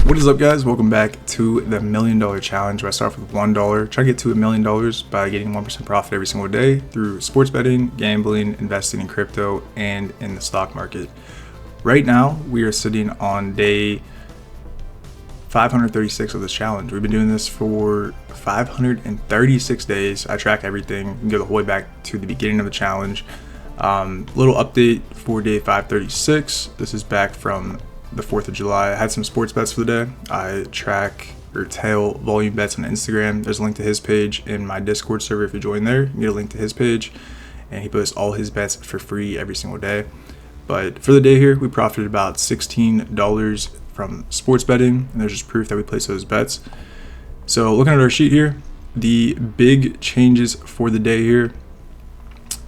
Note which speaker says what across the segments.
Speaker 1: What is up, guys? Welcome back to the $1 Million Challenge, where I start off with $1. Try to get to $1 million by getting 1% profit every single day through sports betting, gambling, investing in crypto, and in the stock market. Right now, we are sitting on day 536 of this challenge. We've been doing this for 536 days. I track everything. You can go the whole way back to the beginning of the challenge. Little update for day 536. This is back from the 4th of July. I had some sports bets for the day. I track or tail volume bets on Instagram. There's a link to his page in my Discord server. If you join there, you get a link to his page, and he posts all his bets for free every single day. But for the day here, we profited about $16 from sports betting, and there's just proof that we placed those bets. So looking at our sheet here, the big changes for the day here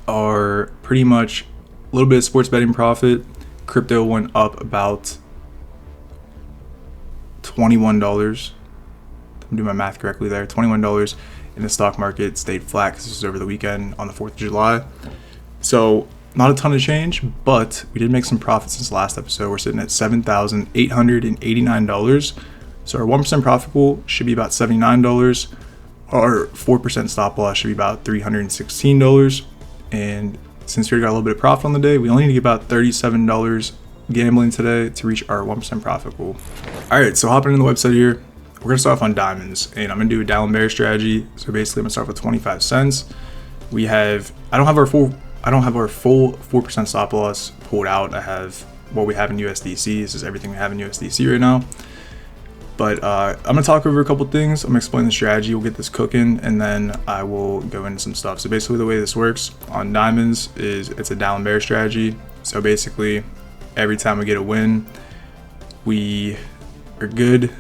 Speaker 1: are pretty much a little bit of sports betting profit. Crypto went up about $21. I'm doing my math correctly there. $21 in the stock market. Stayed flat because this was over the weekend on the 4th of July. So not a ton of change, but we did make some profit since last episode. We're sitting at $7,889. So our 1% profit pool should be about $79. Our 4% stop loss should be about $316. And since we got a little bit of profit on the day, we only need to get about $37 gambling today to reach our 1% profit pool. All right, so hopping in the website here, we're gonna start off on diamonds, and I'm gonna do a down bear strategy. So basically, I'm gonna start with 25 cents. I don't have our full 4% stop loss pulled out. I have what we have in USDC. This is everything we have in USDC right now. But I'm gonna talk over a couple things. I'm gonna explain the strategy. We'll get this cooking, and then I will go into some stuff. So basically, the way this works on diamonds is it's a down bear strategy. So basically, every time we get a win, we are good.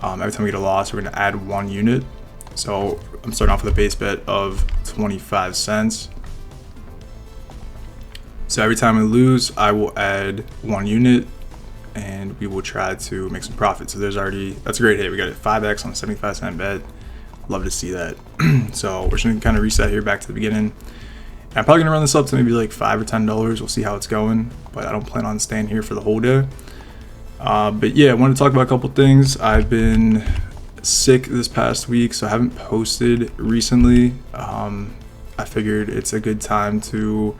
Speaker 1: Every time we get a loss, we're gonna add 1 unit. So I'm starting off with a base bet of 25 cents. So every time we lose, I will add 1 unit, and we will try to make some profit. So that's a great hit. We got it 5x on a 75-cent bet. Love to see that. So we're just gonna kind of reset here back to the beginning. And I'm probably gonna run this up to maybe like $5 or $10. We'll see how it's going, but I don't plan on staying here for the whole day. But yeah, I wanted to talk about a couple things. I've been sick this past week, so I haven't posted recently. I figured it's a good time to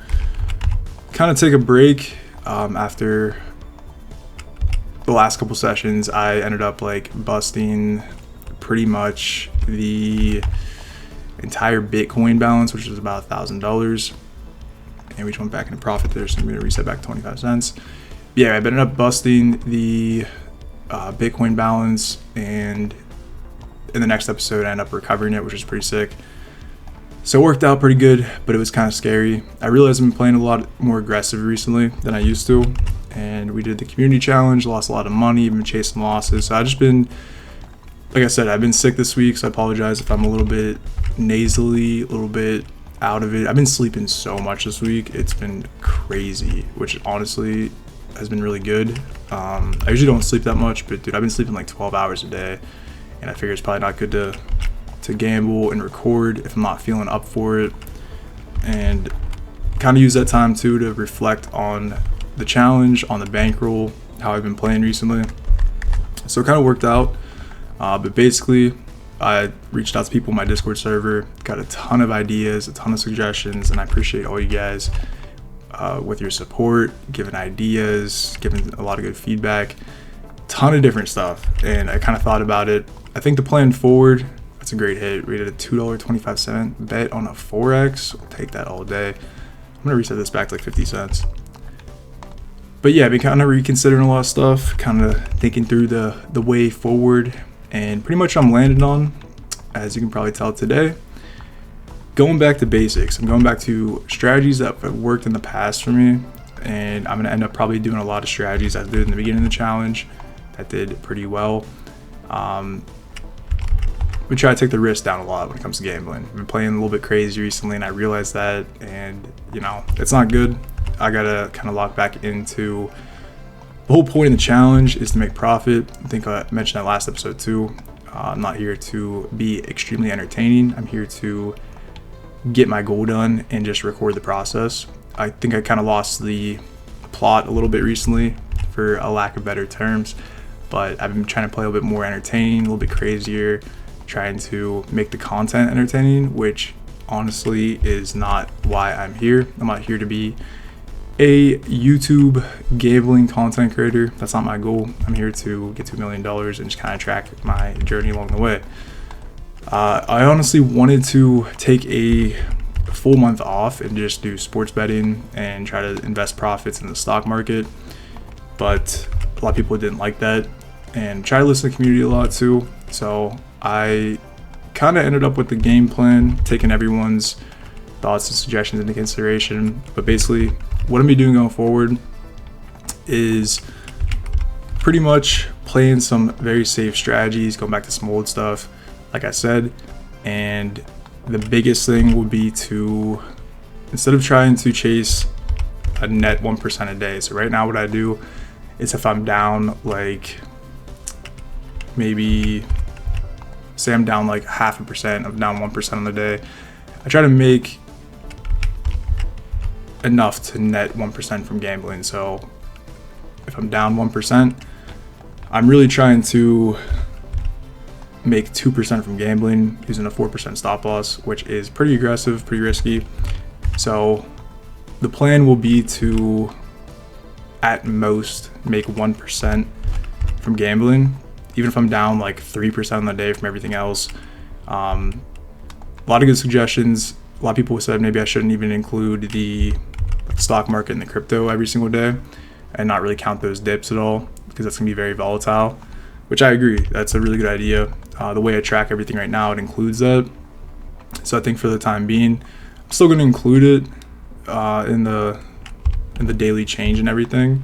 Speaker 1: kind of take a break. After the last couple sessions, I ended up like busting pretty much the entire Bitcoin balance, which was about $1,000, and we just went back into profit there. So I'm going to reset back to 25 cents. Yeah, I ended up busting the Bitcoin balance, and in the next episode I ended up recovering it, which was pretty sick. So it worked out pretty good, but it was kind of scary. I realized I've been playing a lot more aggressive recently than I used to, and we did the community challenge, lost a lot of money, been chasing losses. So I just been, like I said, I've been sick this week, so I apologize if I'm a little bit nasally, a little bit out of it. I've been sleeping so much this week. It's been crazy, which honestly has been really good. I usually don't sleep that much, but dude, I've been sleeping like 12 hours a day, and I figure it's probably not good to gamble and record if I'm not feeling up for it, and kind of use that time too to reflect on the challenge, on the bankroll, how I've been playing recently. So it kind of worked out, but basically I reached out to people in my Discord server, got a ton of ideas, a ton of suggestions, and I appreciate all you guys with your support, giving ideas, giving a lot of good feedback, ton of different stuff. And I kind of thought about it. I think the plan forward, that's a great hit. We did a $2.25 bet on a 4x. I'll take that all day. I'm gonna reset this back to like 50 cents. But yeah, I've been kind of reconsidering a lot of stuff, kind of thinking through the way forward, and pretty much I'm landing on, as you can probably tell today, going back to basics. I'm going back to strategies that have worked in the past for me, and I'm gonna end up probably doing a lot of strategies I did in the beginning of the challenge that did pretty well. We try to take the risk down a lot when it comes to gambling. I've been playing a little bit crazy recently, and I realized that, and it's not good. I gotta kind of lock back into the whole point of the challenge is to make profit. I think I mentioned that last episode too. I'm not here to be extremely entertaining. I'm here to get my goal done and just record the process. I think I kind of lost the plot a little bit recently, for a lack of better terms, but I've been trying to play a little bit more entertaining, a little bit crazier, trying to make the content entertaining, which honestly is not why I'm here. I'm not here to be a YouTube gambling content creator. That's not my goal. I'm here to get to $1 million and just kind of track my journey along the way. I honestly wanted to take a full month off and just do sports betting and try to invest profits in the stock market, but a lot of people didn't like that, and try to listen to the community a lot too. So I kind of ended up with the game plan, taking everyone's thoughts and suggestions into consideration. But basically what I'm gonna be doing going forward is pretty much playing some very safe strategies, going back to some old stuff, like I said. And the biggest thing would be to, instead of trying to chase a net 1% a day. So right now what I do is, if I'm down like, maybe say I'm down like 0.5%, I'm down 1% on the day, I try to make enough to net 1% from gambling. So if I'm down 1%, I'm really trying to make 2% from gambling using a 4% stop loss, which is pretty aggressive, pretty risky. So the plan will be to at most make 1% from gambling, even if I'm down like 3% on the day from everything else. A lot of good suggestions. A lot of people said maybe I shouldn't even include the stock market and the crypto every single day and not really count those dips at all, because that's gonna be very volatile, which I agree. That's a really good idea. The way I track everything right now, it includes that. So I think for the time being, I'm still gonna include it in the daily change and everything,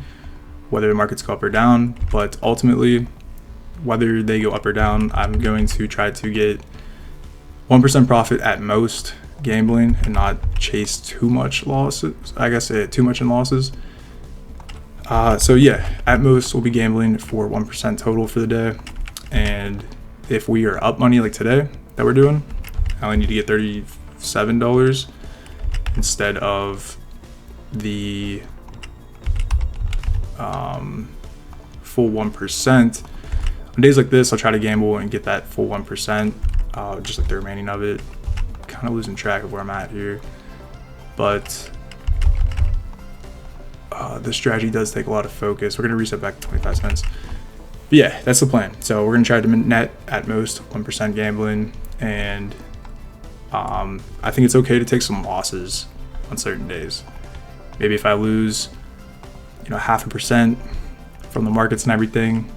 Speaker 1: whether the markets go up or down. But ultimately, whether they go up or down, I'm going to try to get 1% profit at most gambling and not chase too much losses. I guess too much in losses. So yeah, at most we'll be gambling for 1% total for the day. And if we are up money like today that we're doing, I only need to get $37 instead of the full 1%. On days like this, I'll try to gamble and get that full 1%, just like the remaining of it. Kind of losing track of where I'm at here, but this strategy does take a lot of focus. We're gonna reset back to 25 cents. But yeah, that's the plan. So we're gonna try to net at most 1% gambling, and I think it's okay to take some losses on certain days. Maybe if I lose, 0.5% from the markets and everything,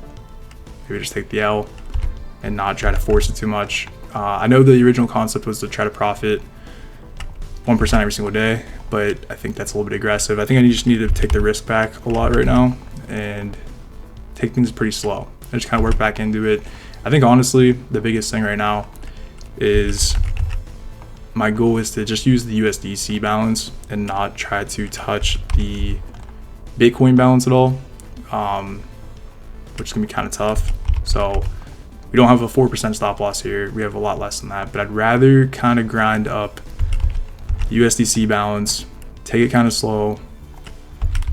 Speaker 1: maybe just take the L and not try to force it too much. I know the original concept was to try to profit 1% every single day, but I think that's a little bit aggressive. I think I just need to take the risk back a lot right now and take things pretty slow and just kind of work back into it. I think honestly, the biggest thing right now is, my goal is to just use the USDC balance and not try to touch the Bitcoin balance at all, which is gonna be kind of tough. So we don't have a 4% stop loss here. We have a lot less than that, but I'd rather kind of grind up USDC balance, take it kind of slow,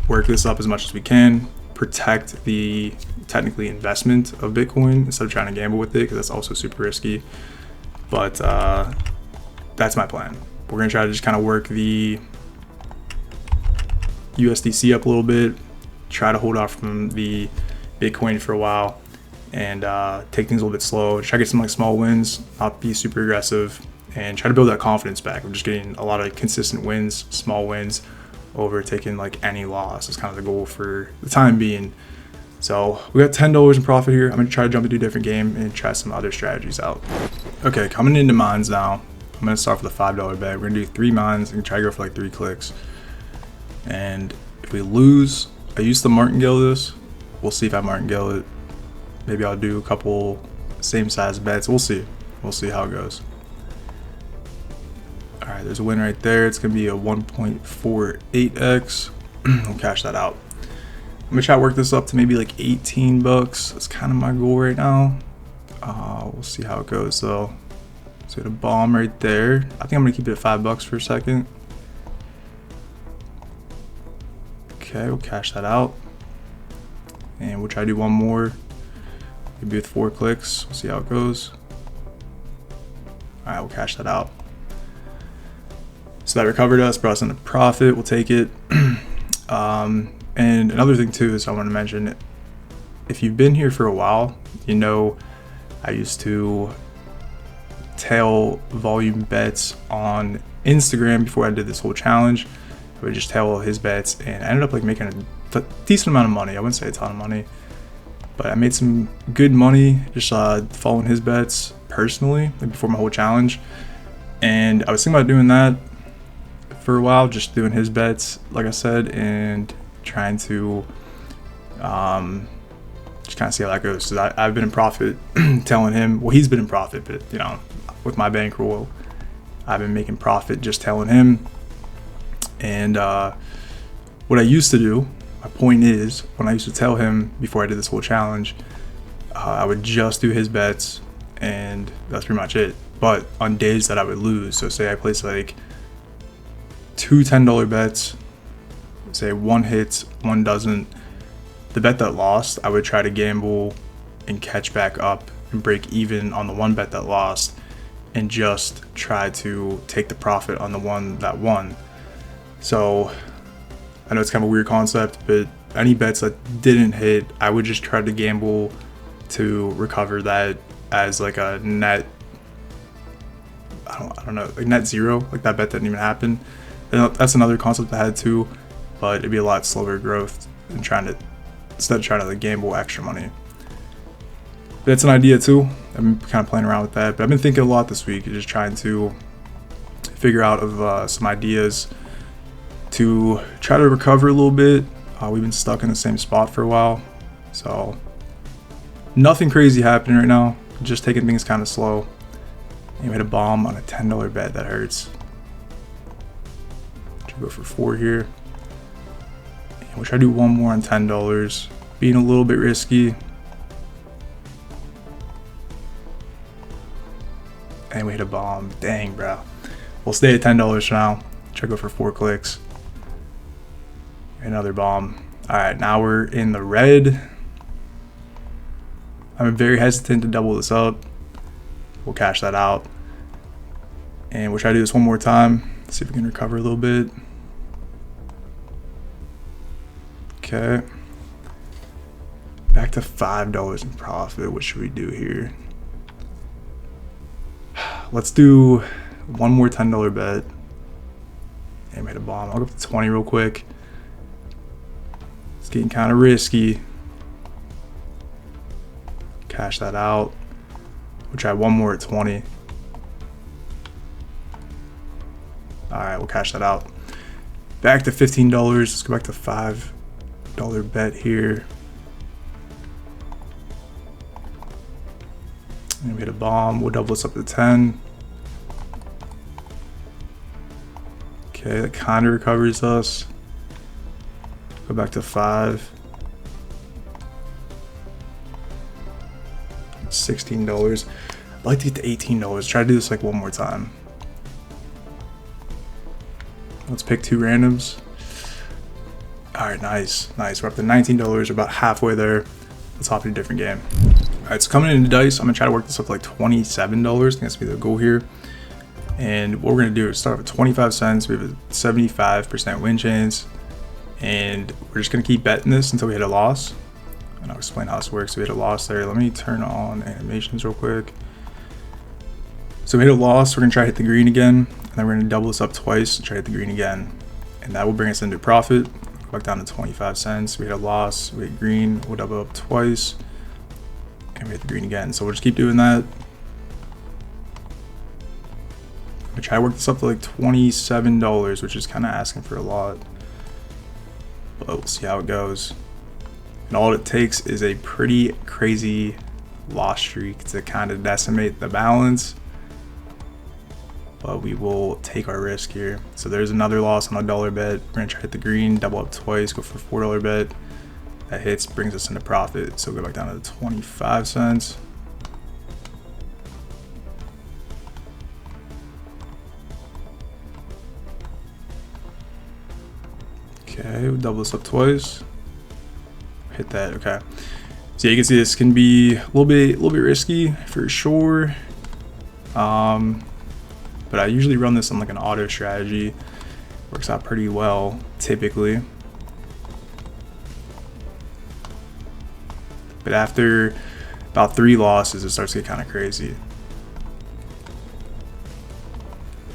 Speaker 1: work this up as much as we can, protect the technically investment of Bitcoin instead of trying to gamble with it, because that's also super risky. But that's my plan. We're gonna try to just kind of work the USDC up a little bit, try to hold off from the Bitcoin for a while, and take things a little bit slow, try to get some like small wins, not be super aggressive, and try to build that confidence back. I'm just getting a lot of consistent wins, small wins, over taking like any loss. That's kind of the goal for the time being. So we got $10 in profit here. I'm gonna try to jump into a different game and try some other strategies out. Okay, coming into mines now. I'm gonna start with a $5 bet. We're gonna do 3 mines and try to go for like 3 clicks. And if we lose, I used to martingale this. We'll see if I martingale it. Maybe I'll do a couple same size bets. We'll see. We'll see how it goes. All right, there's a win right there. It's gonna be a 1.48x. We'll cash that out. I'm gonna try to work this up to maybe like 18 bucks. That's kind of my goal right now. We'll see how it goes though. So we got a bomb right there. I think I'm gonna keep it at $5 for a second. Okay, we'll cash that out. And we'll try to do one more. Maybe with 4 clicks. We'll see how it goes. All right, we'll cash that out. So that recovered us, brought us into profit. We'll take it. And another thing too is I want to mention, if you've been here for a while, you know I used to tail volume bets on Instagram before I did this whole challenge. I would just tail his bets, and I ended up like making a decent amount of money. I wouldn't say a ton of money, but I made some good money just following his bets personally, like before my whole challenge. And I was thinking about doing that for a while, just doing his bets, like I said, and trying to just kind of see how that goes. So I've been in profit telling him, well, he's been in profit, but you know, with my bankroll, I've been making profit just telling him. And what I used to do, my point is, when I used to tell him before I did this whole challenge, I would just do his bets, and that's pretty much it. But on days that I would lose, so say I place like 2 $10 bets, say one hits, one doesn't, the bet that lost, I would try to gamble and catch back up and break even on the one bet that lost, and just try to take the profit on the one that won. So I know it's kind of a weird concept, but any bets that didn't hit, I would just try to gamble to recover that as like a net, I don't know, like net zero, like that bet didn't even happen. And that's another concept I had too, but it'd be a lot slower growth than instead of trying to like gamble extra money. But that's an idea too. I've been kind of playing around with that, but I've been thinking a lot this week, just trying to figure out of some ideas to try to recover a little bit. We've been stuck in the same spot for a while, so nothing crazy happening right now, just taking things kind of slow. And we hit a bomb on a $10 bet. That hurts. Should go for 4 here. And we'll try to do one more on $10, being a little bit risky. And we hit a bomb. Dang, bro. We'll stay at $10 for now. Try to go for 4 clicks. Another bomb. All right, now we're in the red. I'm very hesitant to double this up. We'll cash that out. And we'll try to do this one more time. See if we can recover a little bit. Okay. Back to $5 in profit. What should we do here? Let's do one more $10 bet. And we hit a bomb. I'll go up to 20 real quick. It's getting kind of risky. Cash that out. We'll try one more at 20. All right, we'll cash that out. Back to $15. Let's go back to $5 bet here. And we hit a bomb. We'll double this up to 10. Okay, that kind of recovers us. Go back to 5. $16. I'd like to get to $18. Try to do this like one more time. Let's pick 2 randoms. All right, nice. We're up to $19. We're about halfway there. Let's hop into a different game. All right, so coming into dice, I'm gonna try to work this up to like $27. I think that's gonna be the goal here. And what we're gonna do is start with 25 cents. We have a 75% win chance, and we're just gonna keep betting this until we hit a loss. And I'll explain how this works. So we hit a loss there. Let me turn on animations real quick. So we hit a loss. We're gonna try to hit the green again, and then we're gonna double this up twice and try to hit the green again, and that will bring us into profit. Go back down to 25 cents. We hit a loss. We hit green. We'll double up twice, and we hit the green again. So we'll just keep doing that. We try to work this up to like $27, which is kind of asking for a lot, but we'll see how it goes. And all it takes is a pretty crazy loss streak to kind of decimate the balance. But we will take our risk here. So there's another loss on a $1 bet. We're gonna try to hit the green, double up twice, go for a $4 bet. That hits, brings us into profit. So go back down to 25 cents. Okay, we'll double this up twice. Hit that, okay. So yeah, you can see this can be a little bit risky for sure. But I usually run this on like an auto strategy. Works out pretty well typically. But after about 3 losses, it starts to get kind of crazy.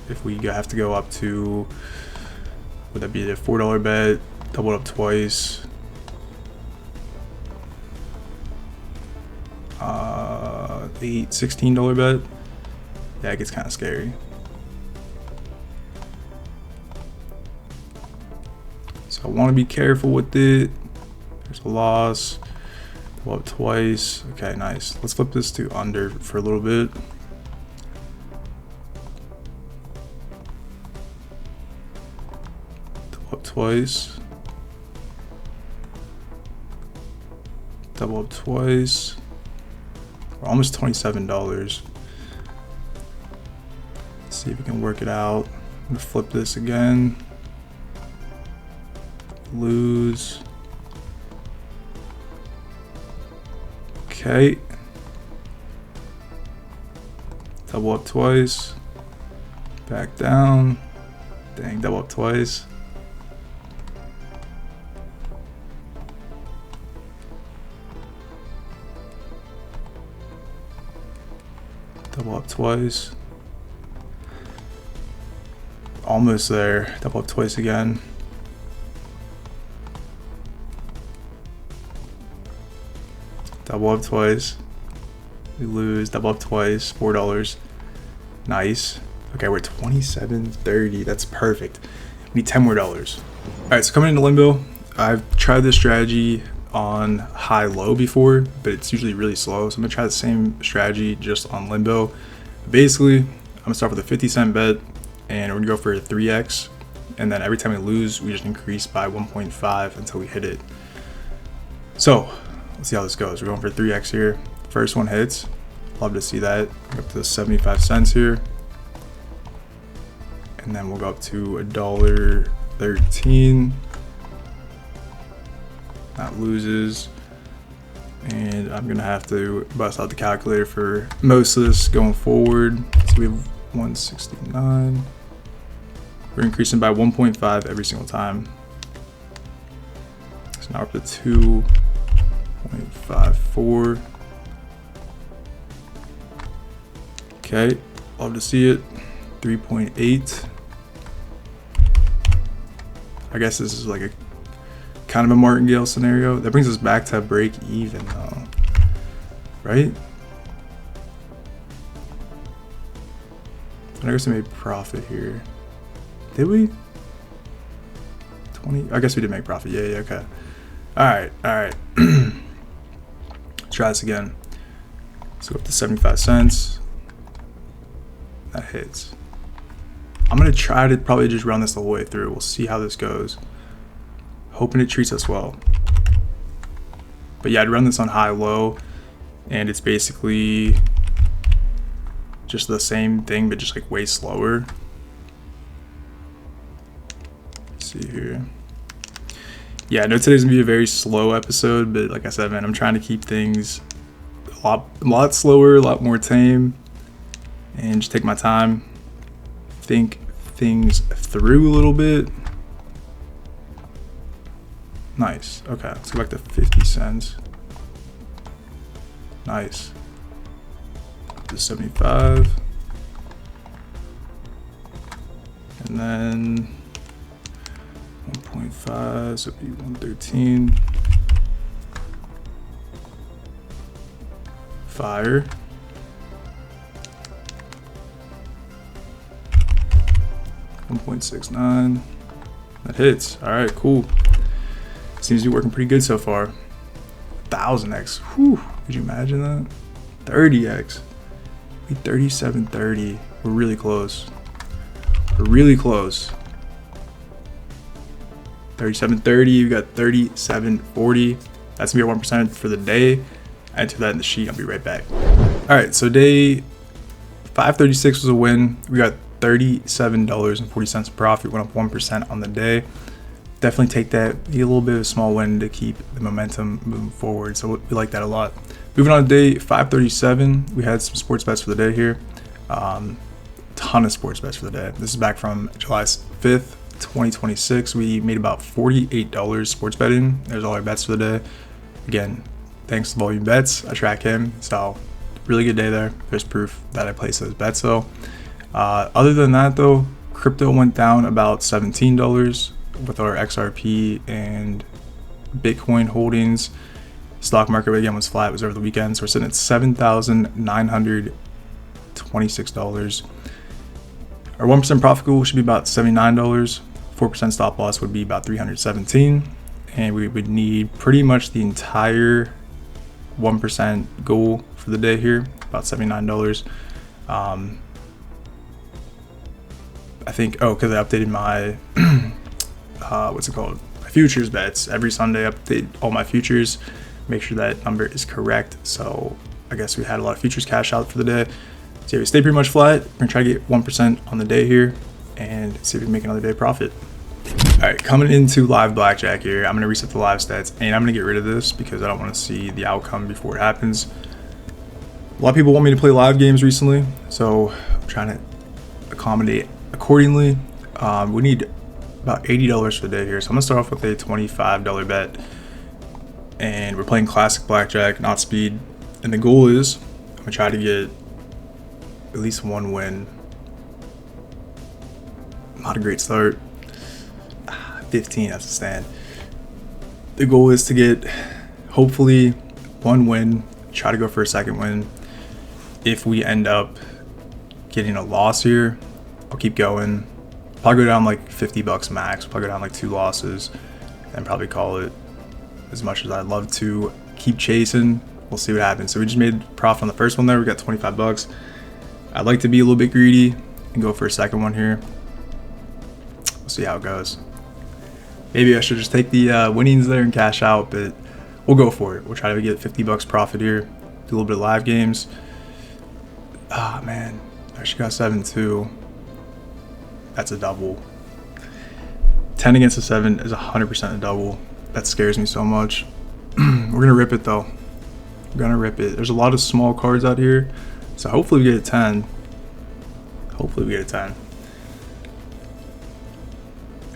Speaker 1: If we have to go up to, would that be a $4 bet, double it up twice, $16 bet, yeah, it gets kind of scary. So I want to be careful with it. There's a loss, double up twice. Okay, nice. Let's flip this to under for a little bit. Double up twice. Double up twice. We're almost $27. Let's see if we can work it out. I'm gonna flip this again. Lose. Okay. Double up twice. Back down. Dang, double up twice. Double up twice. Almost there. Double up twice again. Double up twice. We lose. Double up twice. $4. Nice. Okay, we're $27.30. That's perfect. We need $10 more. All right, so coming into Limbo, I've tried this strategy on high-low before, but it's usually really slow. So I'm gonna try the same strategy just on Limbo. Basically, I'm gonna start with a 50-cent bet, and we're gonna go for a 3x. And then every time we lose, we just increase by 1.5 until we hit it. So let's see how this goes. We're going for 3x here. First one hits. Love to see that. Up to 75 cents here. And then we'll go up to $1.13. That loses. And I'm gonna have to bust out the calculator for most of this going forward. So we have 169. We're increasing by 1.5 every single time. So now we're up to 2.54. Okay, love to see it. 3.8. I guess this is like a kind of a martingale scenario. That brings us back to break even though, right? I guess we made profit here. Did we? 20? I guess we did make profit. Yeah, okay. All right. Let's try this again. Let's go up to 75 cents. That hits. I'm gonna try to probably just run this the whole way through. We'll see how this goes. Hoping it treats us well. But yeah, I'd run this on high-low, and it's basically just the same thing, but just like way slower. Let's see here. Yeah, I know today's gonna be a very slow episode, but like I said, man, I'm trying to keep things a lot slower, a lot more tame, and just take my time, think things through a little bit. Nice. Okay, let's go back to 50 cents. Nice. Up to 75. And then 1.5, so it'd be 113. Fire. $1.69. That hits. All right, cool. Seems to be working pretty good so far. 1000x. Whew. Could you imagine that? 30x. We 37.30. We're really close. We're really close. 37.30. We got 37.40. That's gonna be our 1% for the day. I enter that in the sheet. I'll be right back. All right. So day 536 was a win. We got $37.40 profit. Went up 1% on the day. definitely take that, get a little bit of a small win to keep the momentum moving forward. So we like that a lot. Moving on to day 537, we had some sports bets for the day here. Ton of sports bets for the day. This is back from July 5th, 2026. We made about $48 sports betting. There's all our bets for the day. Again, thanks to Volume Bets. I track him, so really good day there. There's proof that I placed those bets though. Other than that though, crypto went down about $17 with our XRP and Bitcoin holdings. Stock market again was flat. It was over the weekend, so we're sitting at $7,926. Our 1% profit goal should be about $79. 4% stop loss would be about $317, and we would need pretty much the entire 1% goal for the day here, about $79. I think because I updated my what's it called, my futures bets every Sunday. I update all my futures, make sure that number is correct. So I guess we had a lot of futures cash out for the day. So yeah, we stay pretty much flat. We're gonna try to get 1% on the day here and see if we can make another day profit. All right, coming into live blackjack here, I'm gonna reset the live stats and I'm gonna get rid of this because I don't want to see the outcome before it happens. A lot of people want me to play live games recently, so I'm trying to accommodate accordingly. We need about $80 for the day here, so I'm gonna start off with a $25 bet, and we're playing classic blackjack, not speed. And the goal is I'm gonna try to get at least one win. Not a great start. 15 as a stand. The goal is to get hopefully one win, try to go for a second win. If we end up getting a loss here, I'll keep going. Probably go down like $50 max. Probably go down like 2 losses and probably call it. As much as I'd love to keep chasing, we'll see what happens. So we just made profit on the first one there. We got $25. I'd like to be a little bit greedy and go for a second one here. We'll see how it goes. Maybe I should just take the winnings there and cash out, but we'll go for it. We'll try to get $50 profit here. Do a little bit of live games. Ah, man, I actually got 7-2. That's a double. 10 against a 7 is 100% a double. That scares me so much. We're gonna rip it though. We're gonna rip it. There's a lot of small cards out here, so hopefully we get a 10. Hopefully we get a 10.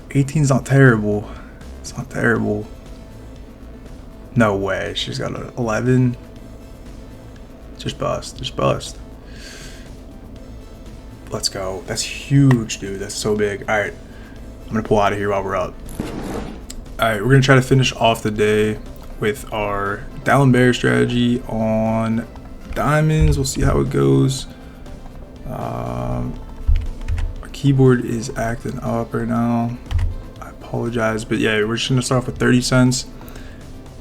Speaker 1: 18's not terrible. It's not terrible. No way. She's got an 11. Just bust. Just bust. Let's go. That's huge, dude. That's so big. All right. I'm going to pull out of here while we're up. All right. We're going to try to finish off the day with our down bear strategy on diamonds. We'll see how it goes. Our keyboard is acting up right now. I apologize. But yeah, we're just going to start off with 30 cents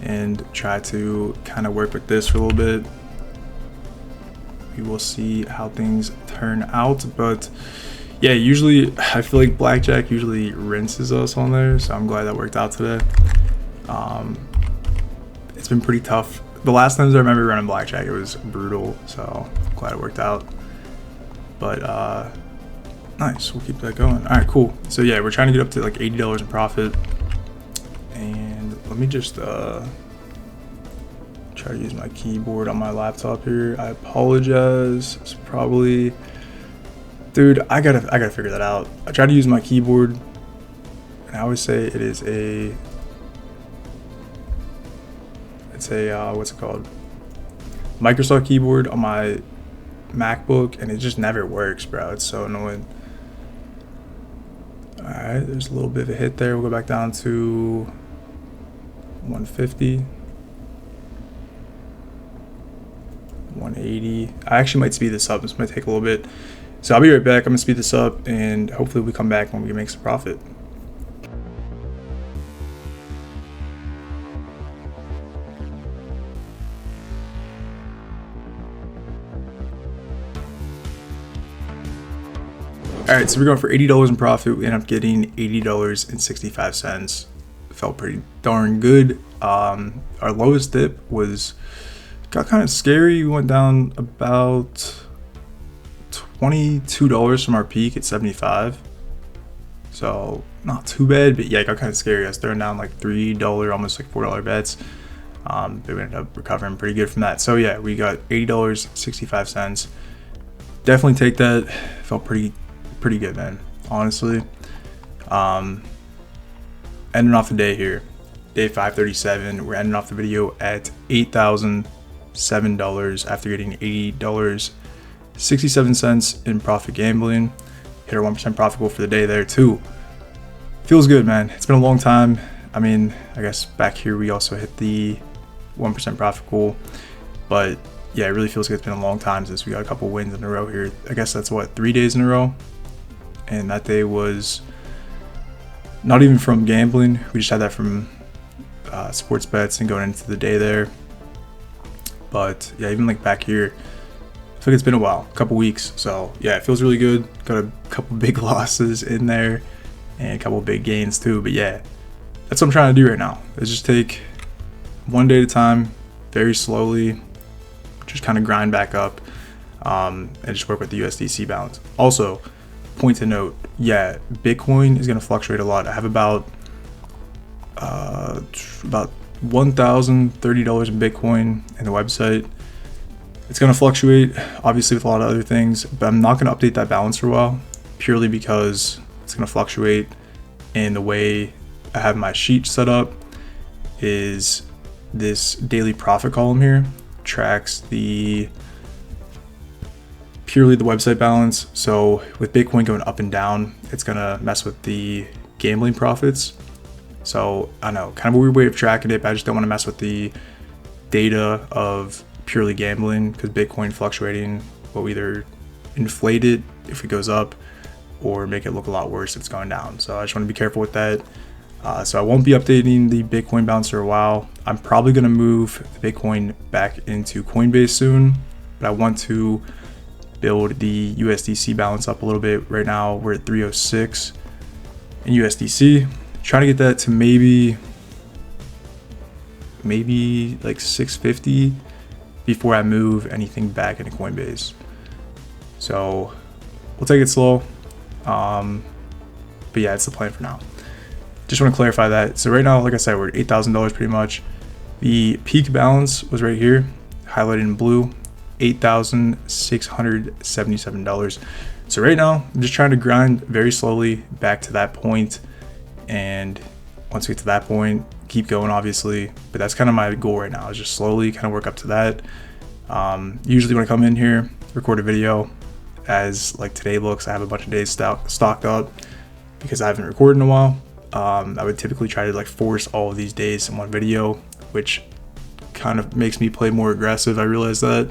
Speaker 1: and try to kind of work with this for a little bit. We will see how things turn out, but yeah, usually I feel like blackjack usually rinses us on there, so I'm glad that worked out today. It's been pretty tough. The last times I remember running blackjack, it was brutal, so I'm glad it worked out. But nice, we'll keep that going. All right, cool. So yeah, we're trying to get up to like $80 in profit, and let me just try to use my keyboard on my laptop here. I apologize. It's probably, dude, I gotta figure that out. I try to use my keyboard, and I always say it's a what's it called, Microsoft keyboard on my MacBook, and it just never works, bro. It's so annoying. All right, there's a little bit of a hit there. We'll go back down to 150. 180. I actually might speed this up. This might take a little bit, so I'll be right back. I'm gonna speed this up, and hopefully we come back when we make some profit. All right, so we're going for $80 in profit. We end up getting $80.65. Felt pretty darn good. Our lowest dip got kind of scary. We went down about $22 from our peak at 75. So not too bad, but yeah, it got kind of scary. I was throwing down like $3, almost like $4 bets. They ended up recovering pretty good from that. So yeah, we got $80.65. Definitely take that. Felt pretty good, man. Honestly. Ending off the day here, day 537. We're ending off the video at $8,007 after getting $80.67 in profit gambling. Hit our 1% profit goal for the day there too. Feels good, man. It's been a long time. I mean, I guess back here we also hit the 1% profit goal, but yeah, it really feels good. It's been a long time since we got a couple wins in a row here. I guess that's what, 3 days in a row, and that day was not even from gambling. We just had that from sports bets and going into the day there. But yeah, even like back here, I feel like it's been a while, a couple weeks. So yeah, it feels really good. Got a couple big losses in there and a couple big gains too. But yeah, that's what I'm trying to do right now, is just take one day at a time, very slowly, just kind of grind back up, and just work with the USDC balance. Also, point to note, yeah, Bitcoin is going to fluctuate a lot. I have about $1,030 in Bitcoin in the website. It's going to fluctuate, obviously, with a lot of other things, but I'm not going to update that balance for a while, purely because it's going to fluctuate. And the way I have my sheet set up is this daily profit column here tracks purely the website balance. So with Bitcoin going up and down, it's gonna mess with the gambling profits. So I know, kind of a weird way of tracking it, but I just don't want to mess with the data of purely gambling, because Bitcoin fluctuating will either inflate it if it goes up or make it look a lot worse if it's going down. So I just want to be careful with that. So I won't be updating the Bitcoin balance for a while. I'm probably going to move the Bitcoin back into Coinbase soon, but I want to build the USDC balance up a little bit. Right now we're at 306 in USDC. Trying to get that to maybe like 650 before I move anything back into Coinbase. So we'll take it slow. But yeah, it's the plan for now. Just want to clarify that. So right now, like I said, we're at $8,000 pretty much. The peak balance was right here, highlighted in blue, $8,677. So right now, I'm just trying to grind very slowly back to that point. And once we get to that point, keep going, obviously. But that's kind of my goal right now, is just slowly kind of work up to that. Usually when I come in here, record a video, as like today looks, I have a bunch of days stocked up because I haven't recorded in a while. I would typically try to like force all of these days in one video, which kind of makes me play more aggressive. I realize that.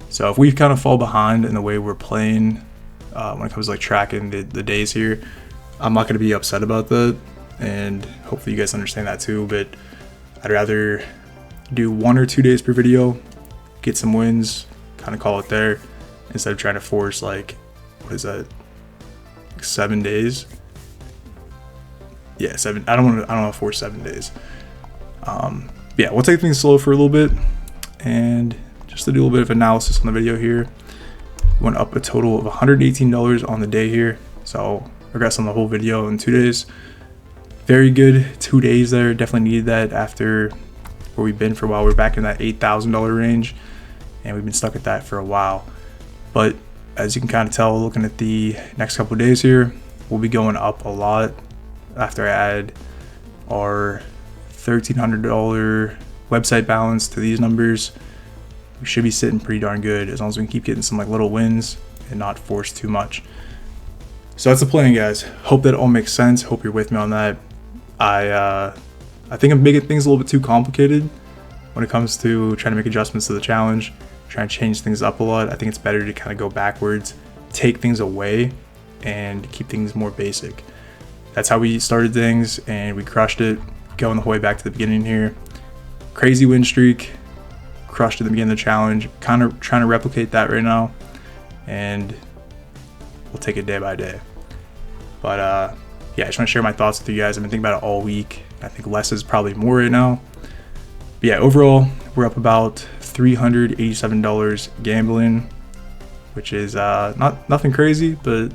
Speaker 1: So if we kind of fall behind in the way we're playing when it comes to like tracking the days here, I'm not going to be upset about that, and hopefully you guys understand that too. But I'd rather do 1 or 2 days per video, get some wins, kind of call it there, instead of trying to force like, what is that, like 7 days. Yeah, 7. I don't want to force 7 days. Yeah, we'll take things slow for a little bit, and just to do a little bit of analysis on the video here, we went up a total of $118 on the day here. So regress on the whole video in 2 days. Very good 2 days there. Definitely needed that after where we've been for a while. We're back in that $8,000 range, and we've been stuck at that for a while. But as you can kind of tell, looking at the next couple of days here, we'll be going up a lot after I add our $1,300 website balance to these numbers. We should be sitting pretty darn good, as long as we can keep getting some like little wins and not force too much. So that's the plan, guys. Hope that all makes sense. Hope you're with me on that. I think I'm making things a little bit too complicated when it comes to trying to make adjustments to the challenge, trying to change things up a lot. I think it's better to kind of go backwards, take things away, and keep things more basic. That's how we started things, and we crushed it, going the whole way back to the beginning here. Crazy win streak, crushed at the beginning of the challenge, kind of trying to replicate that right now, and we'll take it day by day. But yeah, I just want to share my thoughts with you guys. I've been thinking about it all week. I think less is probably more right now. But yeah, overall, we're up about $387 gambling, which is nothing crazy, but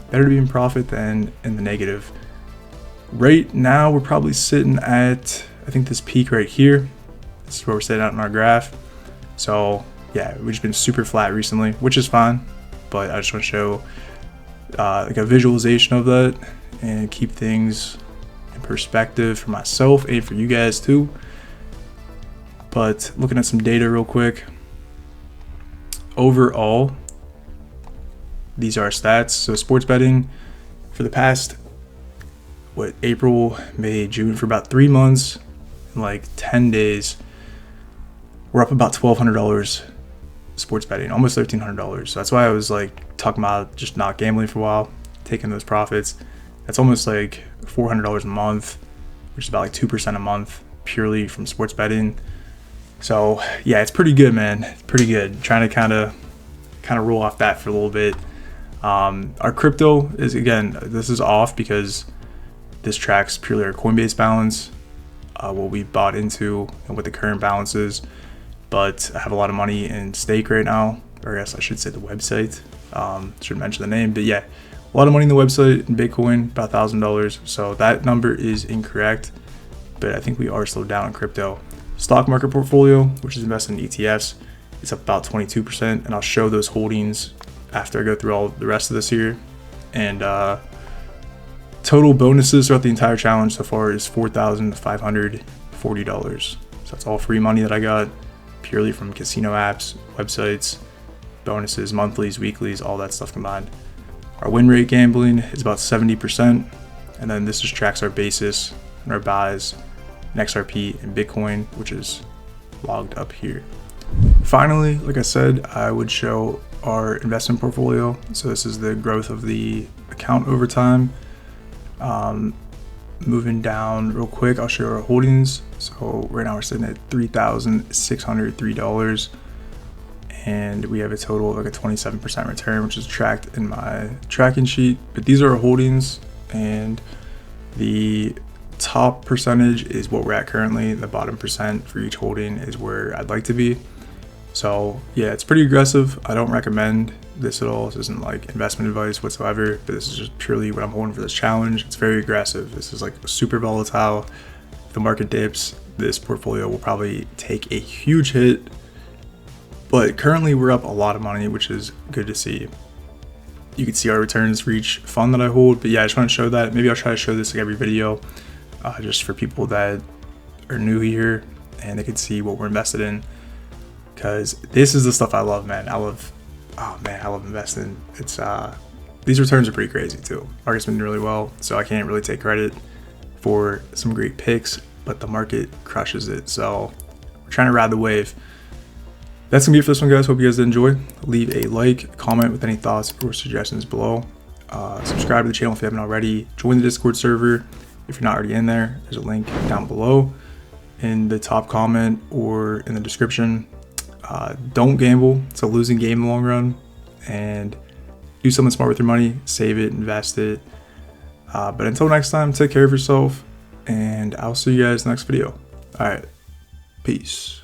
Speaker 1: better to be in profit than in the negative. Right now we're probably sitting at, I think, this peak right here. This is where we're sitting at in our graph. So yeah, we've just been super flat recently, which is fine, but I just want to show like a visualization of that and keep things in perspective for myself and for you guys too. But looking at some data real quick, overall, these are our stats. So sports betting for the past, April, May, June, for about 3 months, in like 10 days, we're up about $1,200 sports betting, almost $1,300. So that's why I was like talking about just not gambling for a while, taking those profits. That's almost like $400 a month, which is about like 2% a month purely from sports betting. So yeah, it's pretty good, man. It's pretty good. Trying to kind of roll off that for a little bit. Our crypto is, again, this is off because this tracks purely our Coinbase balance, what we bought into and what the current balance is. But I have a lot of money in stake right now, or I guess I should say the website. Should mention the name, but yeah, a lot of money in the website in Bitcoin, about $1,000. So that number is incorrect, but I think we are still down in crypto. Stock market portfolio, which is invested in ETFs, is up about 22%, and I'll show those holdings after I go through all the rest of this here. And total bonuses throughout the entire challenge so far is $4,540. So that's all free money that I got purely from casino apps, websites, bonuses, monthlies, weeklies, all that stuff combined. Our win rate gambling is about 70%, and then this just tracks our basis and our buys, and XRP and Bitcoin, which is logged up here. Finally, like I said, I would show our investment portfolio. So this is the growth of the account over time. Moving down real quick, I'll show our holdings. So right now we're sitting at $3,603, and we have a total of like a 27% return, which is tracked in my tracking sheet. But these are our holdings, and the top percentage is what we're at currently. The bottom percent for each holding is where I'd like to be. So yeah, it's pretty aggressive. I don't recommend this at all. This isn't like investment advice whatsoever, but this is just purely what I'm holding for this challenge. It's very aggressive. This is like super volatile. If the market dips, this portfolio will probably take a huge hit, but currently we're up a lot of money, which is good to see. You can see our returns for each fund that I hold, but yeah, I just want to show that. Maybe I'll try to show this like every video, just for people that are new here and they can see what we're invested in, because this is the stuff I love, man. I love investing. It's these returns are pretty crazy too. Market's been doing really well, so I can't really take credit for some great picks, but the market crushes it. So we're trying to ride the wave. That's gonna be it for this one, guys. Hope you guys did enjoy. Leave a like, comment with any thoughts or suggestions below. Subscribe to the channel if you haven't already. Join the Discord server if you're not already in there. There's a link down below in the top comment or in the description. Don't gamble. It's a losing game in the long run, and do something smart with your money. Save it, invest it. But until next time, take care of yourself, and I'll see you guys in the next video. All right, peace.